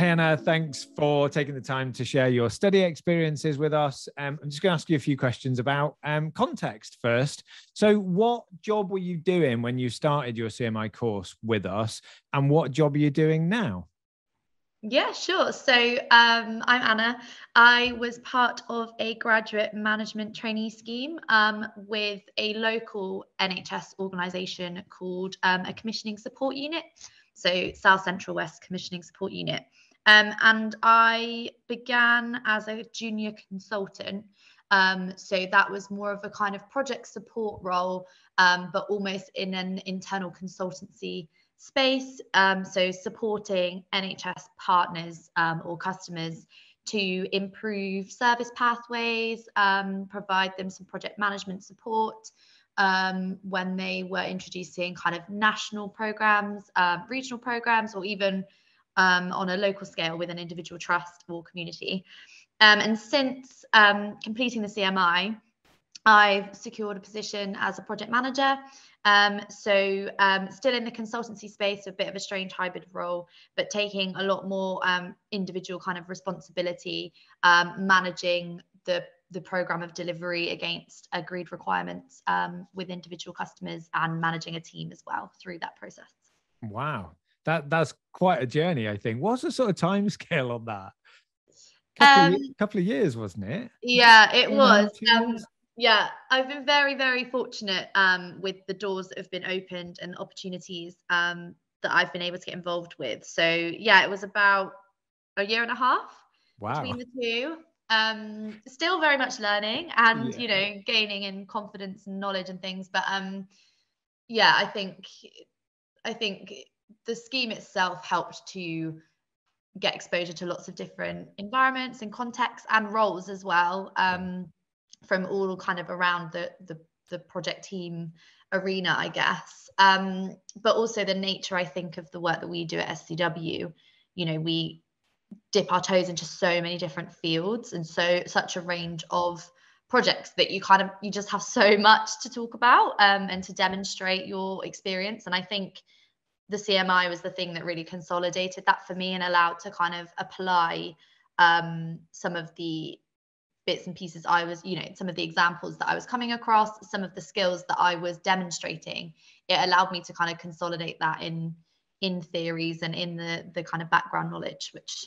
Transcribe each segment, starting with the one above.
Hey Anna, thanks for taking the time to share your study experiences with us. I'm just going to ask you a few questions about context first. So what job were you doing when you started your CMI course with us, and what job are you doing now? Yeah, sure. So I'm Anna. I was part of a graduate management trainee scheme with a local NHS organisation called a commissioning support unit. So South Central West Commissioning Support Unit. And I began as a junior consultant. So that was more of a kind of project support role, but almost in an internal consultancy space, so supporting NHS partners or customers to improve service pathways, provide them some project management support when they were introducing kind of national programs, regional programs, or even on a local scale with an individual trust or community. And since completing the CMI, I've secured a position as a project manager. So still in the consultancy space, a bit of a strange hybrid role, but taking a lot more individual kind of responsibility, managing the program of delivery against agreed requirements with individual customers, and managing a team as well through that process. Wow, that's quite a journey, I think. What's the sort of time scale on that? Couple of years, wasn't it? Yeah, it was. 2.5 years? Yeah, I've been very, very fortunate with the doors that have been opened and opportunities that I've been able to get involved with. So yeah, it was about a year and a half between the two. Still very much learning and gaining in confidence and knowledge and things. But yeah, I think the scheme itself helped to get exposure to lots of different environments and contexts and roles as well. From all kind of around the project team arena, I guess. But also the nature, I think, of the work that we do at SCW. We dip our toes into so many different fields and such a range of projects that you just have so much to talk about and to demonstrate your experience. And I think the CMI was the thing that really consolidated that for me and allowed to kind of apply some of the bits and pieces I was, some of the examples that I was coming across, some of the skills that I was demonstrating. It allowed me to kind of consolidate that in theories and in the kind of background knowledge, which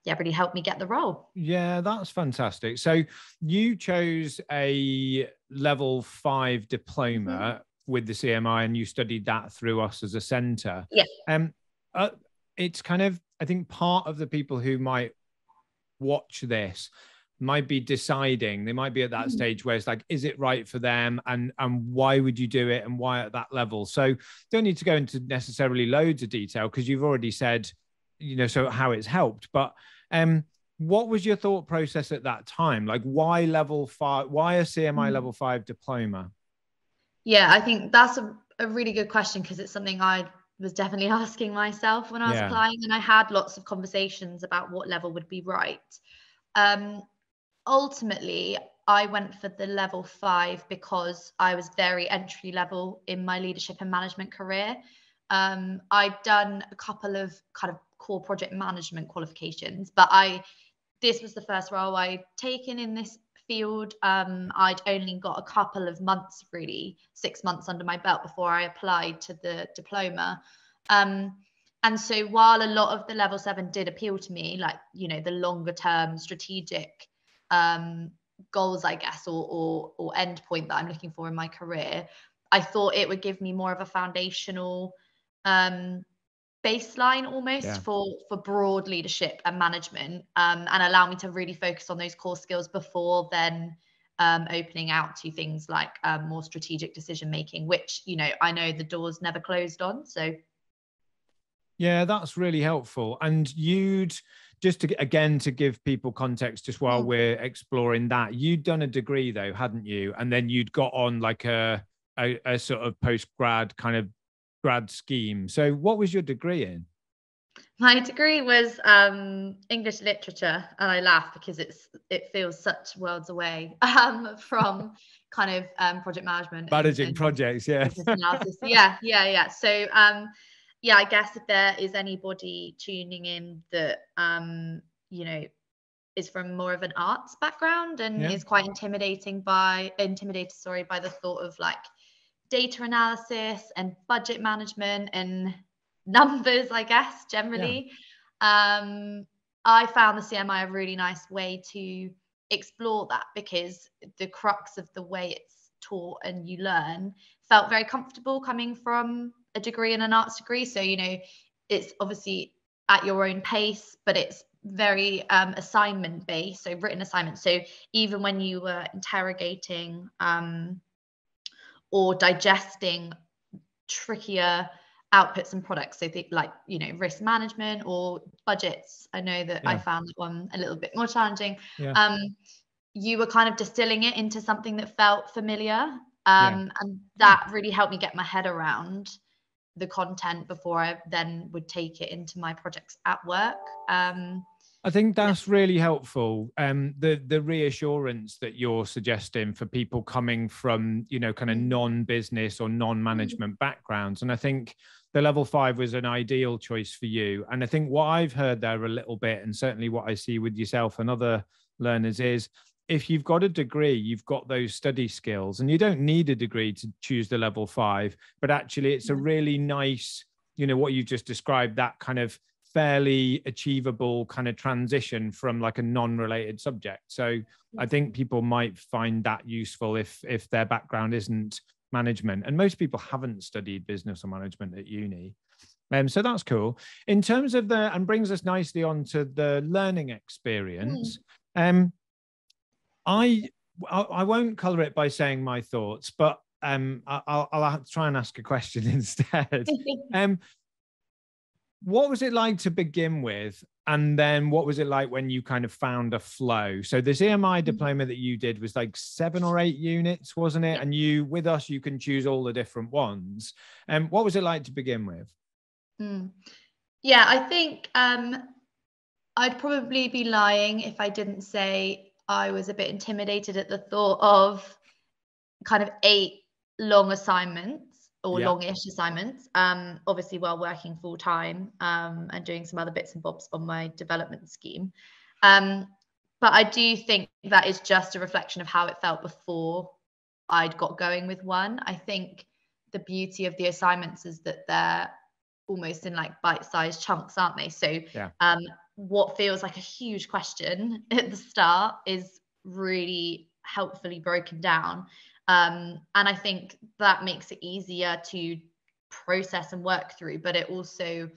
really helped me get the role. Yeah, that's fantastic. So you chose a level 5 diploma with the CMI, and you studied that through us as a centre. Yeah. It's kind of, I think, part of the people who might watch this might be deciding, they might be at that stage where it's like, is it right for them, and why would you do it, and why at that level? So don't need to go into necessarily loads of detail because you've already said, so how it's helped. But what was your thought process at that time? Like, why level 5? Why a CMI level 5 diploma? Yeah, I think that's a really good question, because it's something I was definitely asking myself when I was applying, and I had lots of conversations about what level would be right. Ultimately, I went for the level 5 because I was very entry level in my leadership and management career. I'd done a couple of kind of core project management qualifications, but this was the first role I'd taken in this field. I'd only got a couple of months, really 6 months under my belt before I applied to the diploma. And so while a lot of the level 7 did appeal to me, like, the longer term strategic goals, I guess, or end point that I'm looking for in my career, I thought it would give me more of a foundational baseline almost for broad leadership and management, and allow me to really focus on those core skills before then opening out to things like more strategic decision making, which I know the doors never closed on. So yeah, that's really helpful. And just to give people context, just while we're exploring that, you'd done a degree though, hadn't you? And then you'd got on like a sort of post-grad kind of grad scheme. So what was your degree in? My degree was English literature, and I laugh because it feels such worlds away from kind of project management, managing projects, analysis. Yeah. So yeah, I guess if there is anybody tuning in that, you know, is from more of an arts background and is quite intimidated, by the thought of like data analysis and budget management and numbers, I guess, generally. I found the CMI a really nice way to explore that, because the crux of the way it's taught and you learn felt very comfortable coming from a degree in an arts degree. So, you know, it's obviously at your own pace, but it's very assignment based, so written assignments. So even when you were interrogating or digesting trickier outputs and products, so like, you know, risk management or budgets, I know that I found that one a little bit more challenging. You were kind of distilling it into something that felt familiar, and that really helped me get my head around the content before I then would take it into my projects at work. I think that's really helpful. The reassurance that you're suggesting for people coming from, you know, kind of non-business or non-management backgrounds. And I think the level 5 was an ideal choice for you. And I think what I've heard there a little bit, and certainly what I see with yourself and other learners, is if you've got a degree, you've got those study skills, and you don't need a degree to choose the level 5, but actually it's a really nice, you know, what you just described, that kind of fairly achievable kind of transition from like a non-related subject. So I think people might find that useful if their background isn't management, and most people haven't studied business or management at uni. So that's cool. In terms of and brings us nicely on to the learning experience. I won't color it by saying my thoughts, but I'll try and ask a question instead. What was it like to begin with? And then what was it like when you kind of found a flow? So the CMI diploma that you did was like 7 or 8 units, wasn't it? And you, with us, you can choose all the different ones. And what was it like to begin with? Yeah, I think I'd probably be lying if I didn't say I was a bit intimidated at the thought of kind of 8 long assignments or longish assignments, obviously while working full time and doing some other bits and bobs on my development scheme. But I do think that is just a reflection of how it felt before I'd got going with one. I think the beauty of the assignments is that they're almost in like bite-sized chunks, aren't they? So what feels like a huge question at the start is really helpfully broken down. And I think that makes it easier to process and work through, but it also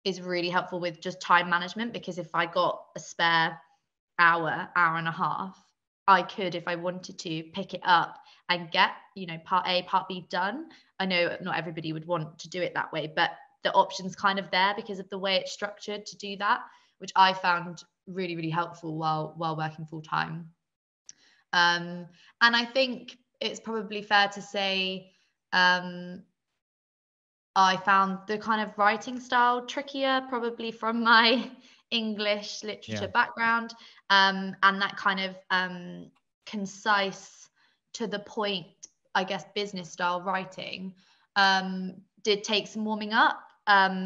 is really helpful with just time management, because if I got a spare hour and a half, I could, if I wanted to, pick it up and get, you know, part A, part B done. I know not everybody would want to do it that way, but the option's kind of there because of the way it's structured to do that, which I found really, really helpful while working full time. And I think it's probably fair to say I found the kind of writing style trickier, probably from my English literature background, and that kind of concise, to the point, I guess, business style writing did take some warming up,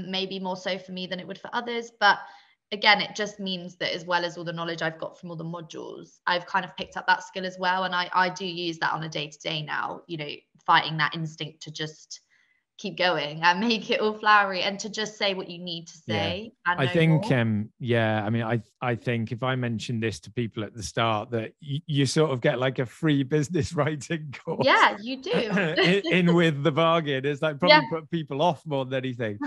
maybe more so for me than it would for others. But again, it just means that as well as all the knowledge I've got from all the modules, I've kind of picked up that skill as well. And I do use that on a day-to-day now, you know, fighting that instinct to just keep going and make it all flowery and to just say what you need to say. And I think, more. I mean, I think if I mention this to people at the start, that you sort of get like a free business writing course. Yeah, you do. in with the bargain. It's like probably put people off more than anything.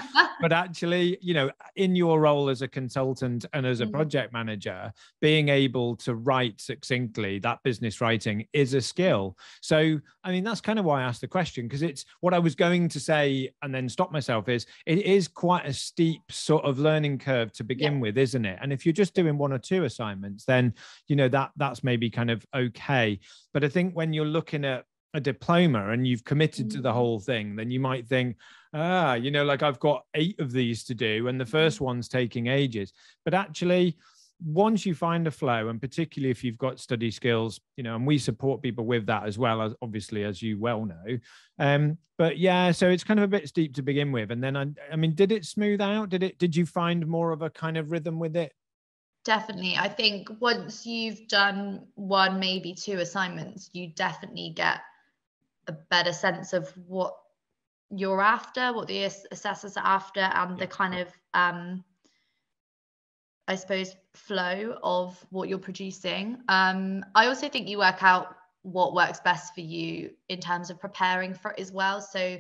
But actually, you know, in your role as a consultant and as a project manager, being able to write succinctly, that business writing is a skill. So, I mean, that's kind of why I asked the question, because it's what I was going to say and then stop myself is it is quite a steep sort of learning curve to begin with, isn't it? And if you're just doing 1 or 2 assignments, then, you know, that's maybe kind of okay. But I think when you're looking at a diploma and you've committed to the whole thing, then you might think, you know, like I've got 8 of these to do and the first one's taking ages. But actually, once you find a flow, and particularly if you've got study skills, and we support people with that as well, as obviously, as you well know. But yeah, so it's kind of a bit steep to begin with. And then, I mean, did it smooth out? Did you find more of a kind of rhythm with it? Definitely. I think once you've done one, maybe two assignments, you definitely get a better sense of what you're after, what the assessors are after, and the kind of, I suppose, flow of what you're producing. I also think you work out what works best for you in terms of preparing for it as well. So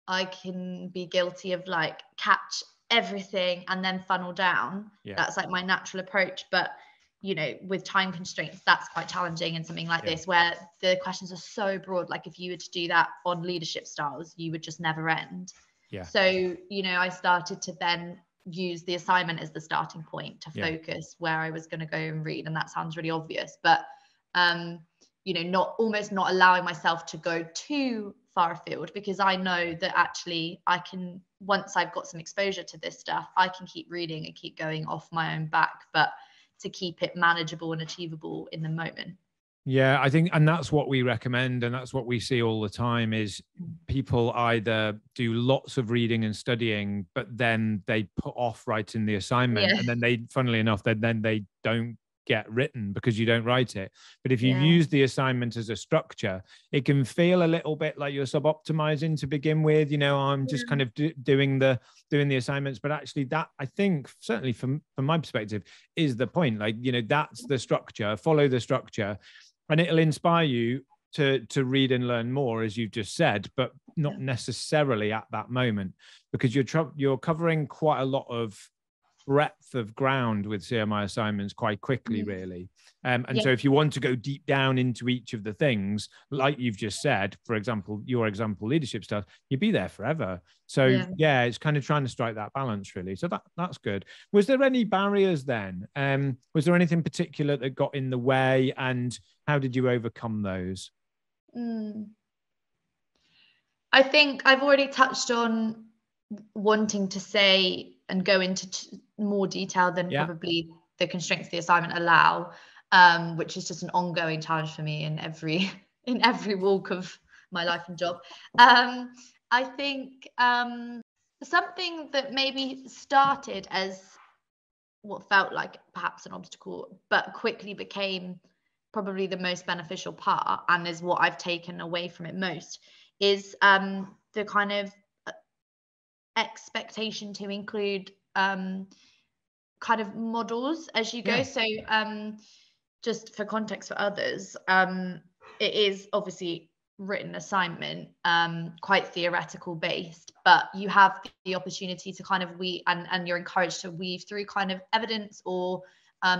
I can be guilty of like catch everything and then funnel down. Yeah. That's like my natural approach. But, with time constraints, that's quite challenging in something like this, where the questions are so broad. Like if you were to do that on leadership styles, you would just never end. Yeah. So, I started to then use the assignment as the starting point to focus where I was going to go and read. And that sounds really obvious, but, not allowing myself to go too far afield, because I know that actually I can, once I've got some exposure to this stuff, I can keep reading and keep going off my own back, but to keep it manageable and achievable in the moment. Yeah, I think, and that's what we recommend, and that's what we see all the time, is people either do lots of reading and studying, but then they put off writing the assignment, and then they, funnily enough, then they don't get written because you don't write it. But if you use the assignment as a structure, it can feel a little bit like you're sub-optimizing to begin with. I'm just kind of doing the assignments, but actually that, I think, certainly from my perspective, is the point. Like, that's the structure. Follow the structure, and it'll inspire you to read and learn more, as you've just said, but not necessarily at that moment, because you're covering quite a lot of breadth of ground with CMI assignments quite quickly, really. So if you want to go deep down into each of the things, like you've just said, for example, your example, leadership stuff, you'd be there forever. So it's kind of trying to strike that balance, really. So that's good. Was there any barriers then? Was there anything particular that got in the way, and how did you overcome those? I think I've already touched on wanting to say and go into more detail than probably the constraints of the assignment allow, which is just an ongoing challenge for me in every walk of my life and job. I think something that maybe started as what felt like perhaps an obstacle, but quickly became probably the most beneficial part, and is what I've taken away from it most, is the kind of expectation to include kind of models as you go. So just for context for others, it is obviously written assignment, quite theoretical based, but you have the opportunity to kind of and you're encouraged to weave through kind of evidence or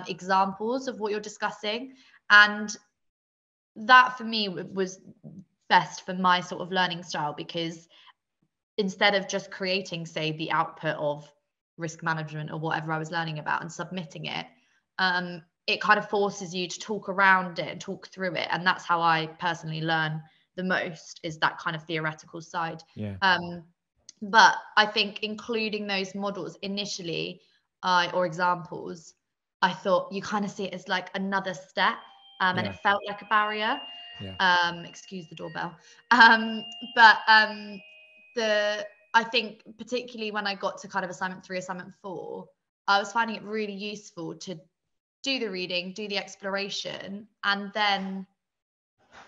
examples of what you're discussing. And that for me was best for my sort of learning style, because instead of just creating, say, the output of risk management or whatever I was learning about and submitting it, it kind of forces you to talk around it and talk through it. And that's how I personally learn the most, is that kind of theoretical side. But I think including those models initially, or examples, I thought you kind of see it as like another step, and it felt like a barrier. Excuse the doorbell. But I think particularly when I got to kind of assignment 3, assignment 4, I was finding it really useful to do the reading, do the exploration, and then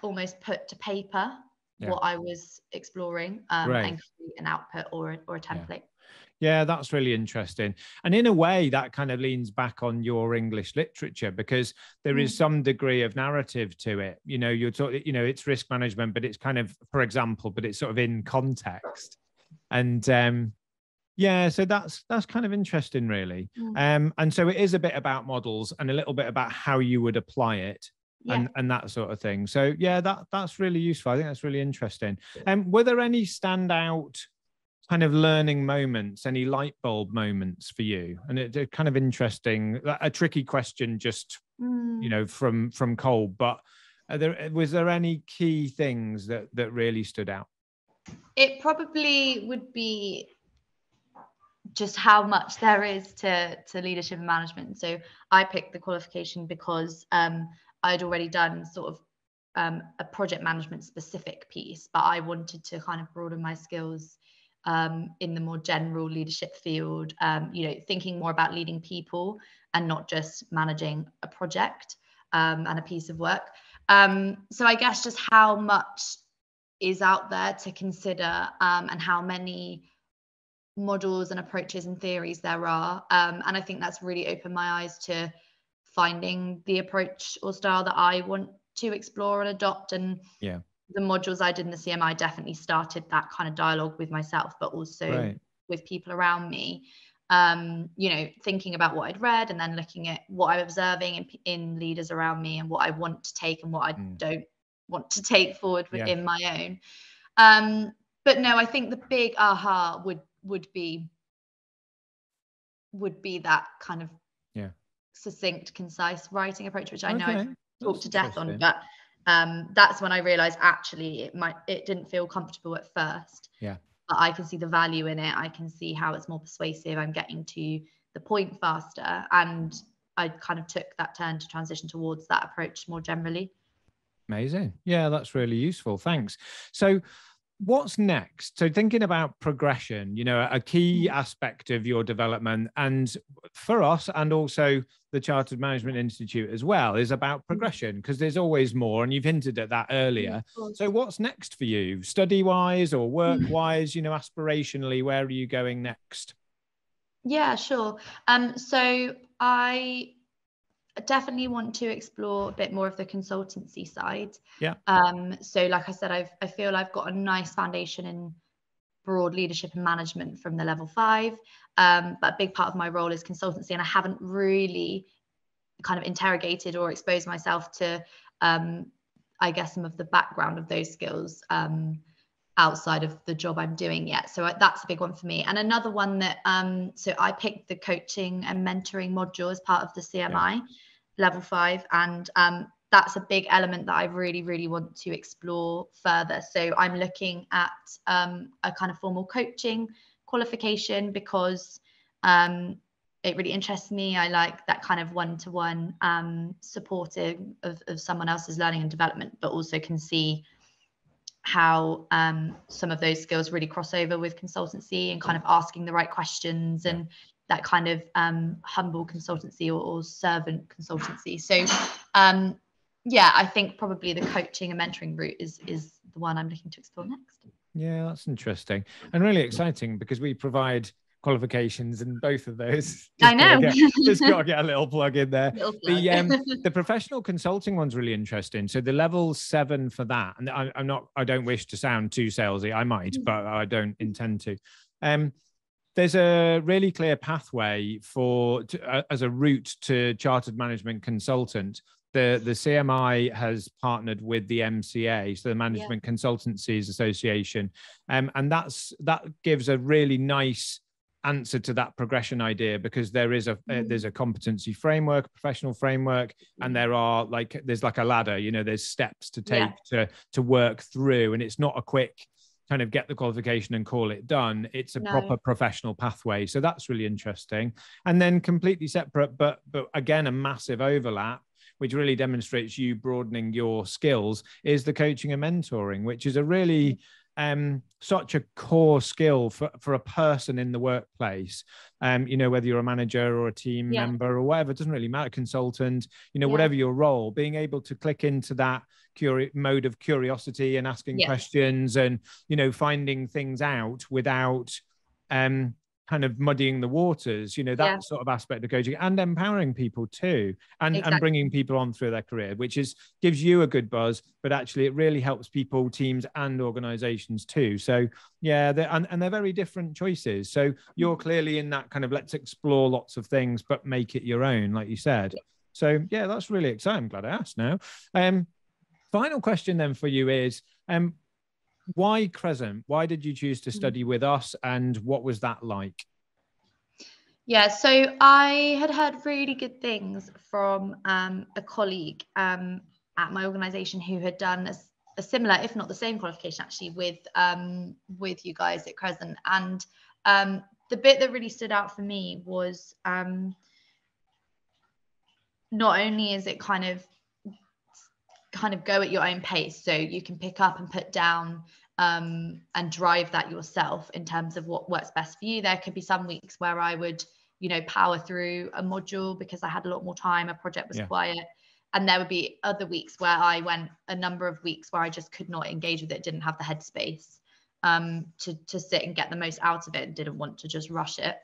almost put to paper what I was exploring, and create an output or a template. Yeah, that's really interesting. And in a way, that kind of leans back on your English literature, because there is some degree of narrative to it. You're talking, it's risk management, but it's kind of, for example, but it's sort of in context. And so that's kind of interesting, really. And so it is a bit about models and a little bit about how you would apply it. And that sort of thing. So that's really useful. I think that's really interesting. Were there any standout kind of learning moments, any light bulb moments for you? And it's kind of interesting, a tricky question, just from Cole, but was there any key things that really stood out? It probably would be just how much there is to leadership and management. So I picked the qualification because I'd already done sort of a project management specific piece, but I wanted to kind of broaden my skills in the more general leadership field, thinking more about leading people and not just managing a project and a piece of work. So I guess just how much is out there to consider, and how many models and approaches and theories there are. And I think that's really opened my eyes to finding the approach or style that I want to explore and adopt. And the modules I did in the CMI definitely started that kind of dialogue with myself, but also with people around me. Thinking about what I'd read and then looking at what I'm observing in leaders around me and what I want to take and what I don't want to take forward within my own. But no, I think the big aha would be that kind of succinct, concise writing approach, which I know I've talked to death on, but that's when I realized actually it didn't feel comfortable at first. But I can see the value in it. I can see how it's more persuasive. I'm getting to the point faster, and I kind of took that turn to transition towards that approach more generally. Amazing. Yeah, that's really useful. Thanks. So what's next? So thinking about progression, a key aspect of your development, and for us and also the Chartered Management Institute as well, is about progression, because there's always more, and you've hinted at that earlier. So what's next for you, study-wise or work-wise, aspirationally, where are you going next? Yeah, sure. So I definitely want to explore a bit more of the consultancy side. So like I said, I feel I've got a nice foundation in broad leadership and management from the level 5, but a big part of my role is consultancy, and I haven't really kind of interrogated or exposed myself to I guess some of the background of those skills outside of the job I'm doing yet. So that's a big one for me. And another one that so I picked the coaching and mentoring module as part of the CMI level 5, and that's a big element that I really, really want to explore further. So I'm looking at a kind of formal coaching qualification because it really interests me. I like that kind of one-to-one supporting of someone else's learning and development, but also can see how some of those skills really cross over with consultancy and kind of asking the right questions and that kind of humble consultancy or servant consultancy. So I think probably the coaching and mentoring route is the one I'm looking to explore next. Yeah, that's interesting and really exciting, because we provide qualifications in both of those. I know. Just got to get a little plug in there. The professional consulting one's really interesting. So the level 7 for that, and I don't wish to sound too salesy. I might, but I don't intend to. There's a really clear pathway as a route to chartered management consultant. The CMI has partnered with the MCA, so the Management Consultancies Association, and that gives a really nice answer to that progression idea, because there's a competency framework, professional framework, and there's like a ladder. There's steps to take to work through, and it's not a quick kind of get the qualification and call it done. It's a proper professional pathway. So that's really interesting. And then completely separate, but again, a massive overlap, which really demonstrates you broadening your skills, is the coaching and mentoring, which is a really such a core skill for a person in the workplace. Whether you're a manager or a team member or whatever, it doesn't really matter, consultant, whatever your role, being able to click into that mode of curiosity and asking questions and, finding things out without kind of muddying the waters, that sort of aspect of coaching, and empowering people too, and bringing people on through their career, which gives you a good buzz, but actually it really helps people, teams and organizations too. So they're very different choices. So you're clearly in that kind of let's explore lots of things, but make it your own, like you said. So that's really exciting. I'm glad I asked now. Final question then for you is, why Crescent? Why did you choose to study with us, and what was that like? Yeah, so I had heard really good things from a colleague at my organisation who had done a similar, if not the same qualification actually, with you guys at Crescent. And the bit that really stood out for me was not only is it kind of go at your own pace, so you can pick up and put down and drive that yourself in terms of what works best for you. There could be some weeks where I would, you know, power through a module because I had a lot more time, a project was quiet. And there would be other weeks where I went a number of weeks where I just could not engage with it, didn't have the headspace to sit and get the most out of it, and didn't want to just rush it.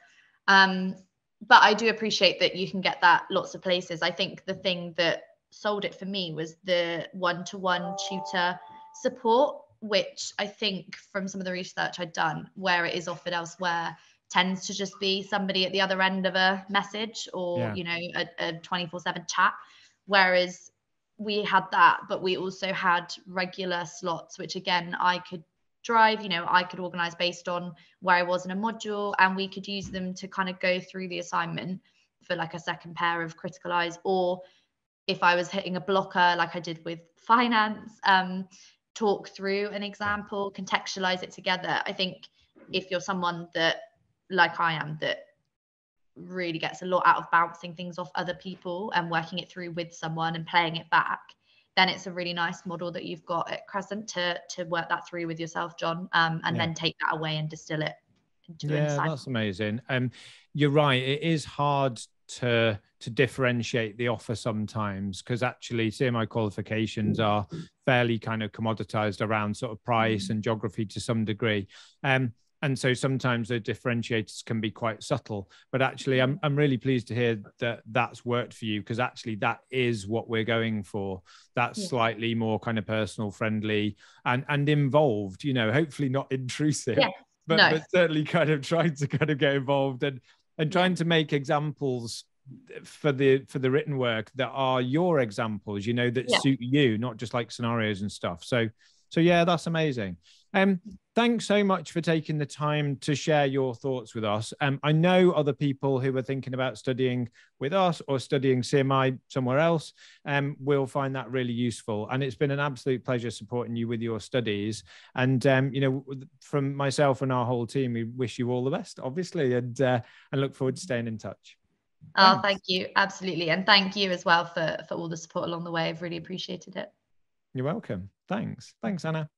But I do appreciate that you can get that lots of places. I think the thing that sold it for me was the one-to-one tutor support, which I think from some of the research I'd done, where it is offered elsewhere, tends to just be somebody at the other end of a message or, you know, a 24/7 chat. Whereas we had that, but we also had regular slots, which again, I could drive, you know, I could organize based on where I was in a module, and we could use them to kind of go through the assignment for like a second pair of critical eyes. Or if I was hitting a blocker, like I did with finance, talk through an example, contextualize it together. I think if you're someone that, like I am, that really gets a lot out of bouncing things off other people and working it through with someone and playing it back, then it's a really nice model that you've got at Crescent to work that through with yourself, John, and then take that away and distill it into an assignment. That's amazing. You're right, it is hard to differentiate the offer sometimes, because actually CMI qualifications are fairly kind of commoditized around sort of price and geography to some degree. And so sometimes the differentiators can be quite subtle, but actually I'm really pleased to hear that that's worked for you, because actually that is what we're going for. That's slightly more kind of personal, friendly and involved, you know, hopefully not intrusive, but certainly kind of trying to kind of get involved and trying to make examples for the written work that are your examples, you know, that suit you, not just like scenarios and stuff. So yeah, that's amazing. Thanks so much for taking the time to share your thoughts with us. I know other people who are thinking about studying with us or studying CMI somewhere else will find that really useful. And it's been an absolute pleasure supporting you with your studies. And, you know, from myself and our whole team, we wish you all the best, obviously, and look forward to staying in touch. Oh, thank you. Absolutely. And thank you as well for all the support along the way. I've really appreciated it. You're welcome. Thanks. Thanks, Anna.